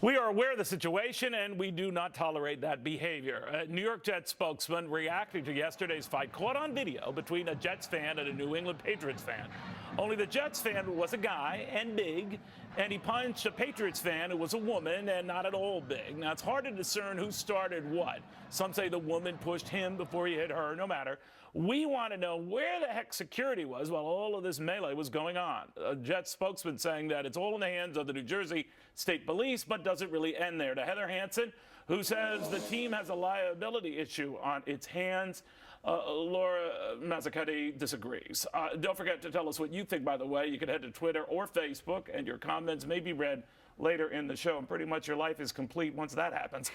We are aware of the situation, and we do not tolerate that behavior. A New York Jets spokesman reacting to yesterday's fight caught on video between a Jets fan and a New England Patriots fan. Only the Jets fan was a guy and big, and he punched a Patriots fan who was a woman and not at all big. Now, it's hard to discern who started what. Some say the woman pushed him before he hit her. No matter. We want to know where the heck security was while all of this melee was going on. A Jets spokesman saying that it's all in the hands of the New Jersey State Police, but doesn't really end there. To Heather Hansen, who says the team has a liability issue on its hands, Laura Mazzuchetti disagrees. Don't forget to tell us what you think, by the way. You can head to Twitter or Facebook, and your comments may be read later in the show, and pretty much your life is complete once that happens.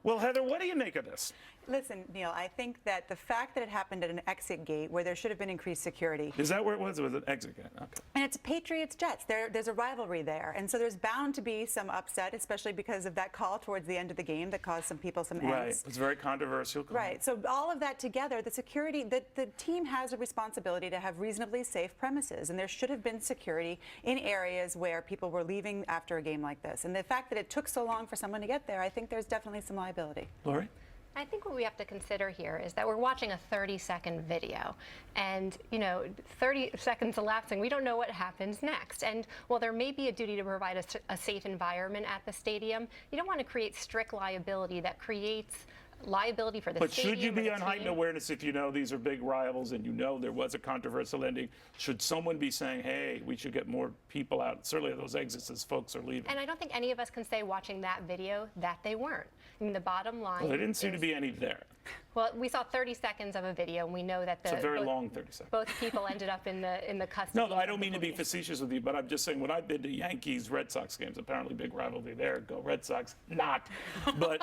Well, Heather, what do you make of this? Listen, Neil, I think that the fact that it happened at an exit gate where there should have been increased security. Is that where it was? It was an exit gate. Okay. And it's Patriots Jets. There's a rivalry there. And so there's bound to be some upset, especially because of that call towards the end of the game that caused some people some angst. Right. It's very controversial. Right. So all of that together, the security, the team has a responsibility to have reasonably safe premises. And there should have been security in areas where people were leaving after a game like this. And the fact that it took so long for someone to get there, I think there's definitely some liability. Lauri? I think what we have to consider here is that we're watching a 30-second video, and 30 seconds elapsing, we don't know what happens next. And while there may be a duty to provide a safe environment at the stadium, you don't want to create strict liability that creates liability for the stadium. But should you be on heightened awareness if you know these are big rivals and you know there was a controversial ending? Should someone be saying, hey, we should get more people out, certainly at those exits as folks are leaving? And I don't think any of us can say watching that video that they weren't. I mean, the bottom line Well, there didn't seem to be any there. Well, we saw 30 seconds of a video, and we know that it's a very long 30 seconds. Both people ended up in the custody. No, I don't mean to be facetious with you, but I'm just saying when I've been to Yankees-Red Sox games, apparently big rivalry there, go Red Sox, not. But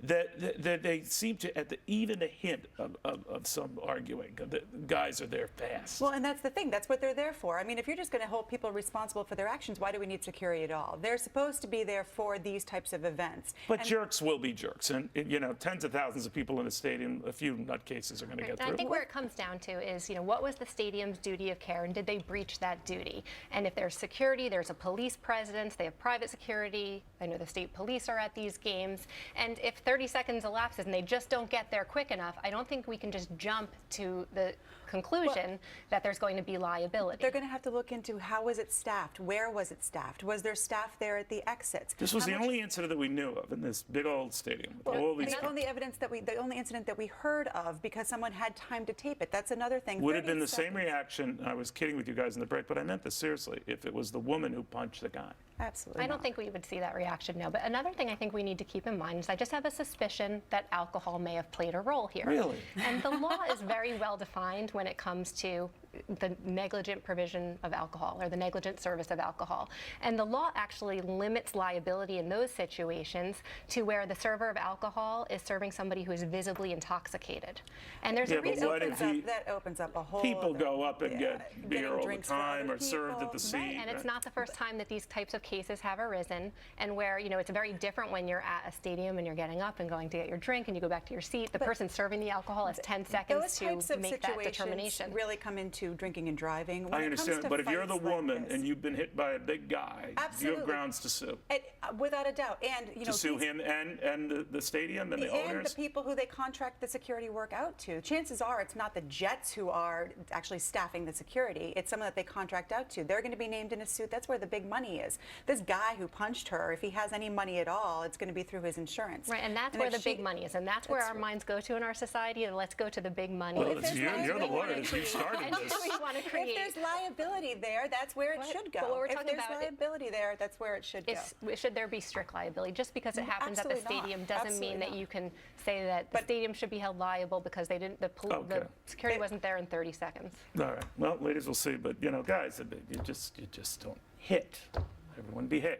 that they seem to, at even a hint of some arguing, the guys are there fast. Well, and that's the thing. That's what they're there for. I mean, if you're just going to hold people responsible for their actions, why do we need security at all? They're supposed to be there for these types of events. But jerks will be jerks. And, tens of thousands of people in a stadium, a few nutcases are going to get through. I think where it comes down to is, what was the stadium's duty of care, and did they breach that duty? And if there's security, there's a police presence, they have private security. I know the state police are at these games. And if 30 seconds elapses and they just don't get there quick enough, I don't think we can just jump to the conclusion that there's going to be liability. They're going to have to look into how was it staffed? Where was it staffed? Was there staff there at the exits? This was the only incident that we knew of in this big old stadium. With all these the only incident that we heard of because someone had time to tape it. That's another thing. Would have been the same reaction. I was kidding with you guys in the break, but I meant this seriously. If it was the woman who punched the guy. Absolutely. I don't think we would see that reaction now. But another thing I think we need to keep in mind is I just have a suspicion that alcohol may have played a role here. Really? And the law is very well defined when it comes to the negligent provision of alcohol or the negligent service of alcohol. And the law actually limits liability in those situations to where the server of alcohol is serving somebody who is visibly intoxicated. And there's a reason that opens up a whole people go up and get beer all the time or served at the seat. Right. And it's not the first time that these types of cases have arisen, and where it's very different when you're at a stadium and you're getting up and going to get your drink and you go back to your seat. The person serving the alcohol has 10 seconds to make that determination. Really come into drinking and driving. I understand, but if you're the woman and you've been hit by a big guy, you have grounds to sue. Without a doubt. And to sue him and the stadium and the owners? And the people who they contract the security work out to. Chances are it's not the Jets who are actually staffing the security. It's someone that they contract out to. They're going to be named in a suit. That's where the big money is. This guy who punched her, if he has any money at all, it's going to be through his insurance. Right, and that's where the big money is. And that's where our minds go to in our society. Let's go to the big money. Well, you're the lawyers. You started this. If there's liability there, that's where it should go. But what we're if talking there's liability there, that's where it should go. Should there be strict liability? Just because it happens at the stadium doesn't mean that you can say that the stadium should be held liable because they didn't. The security wasn't there in 30 seconds. All right. Well, ladies, we'll see. But guys, you just don't hit. Everyone behave.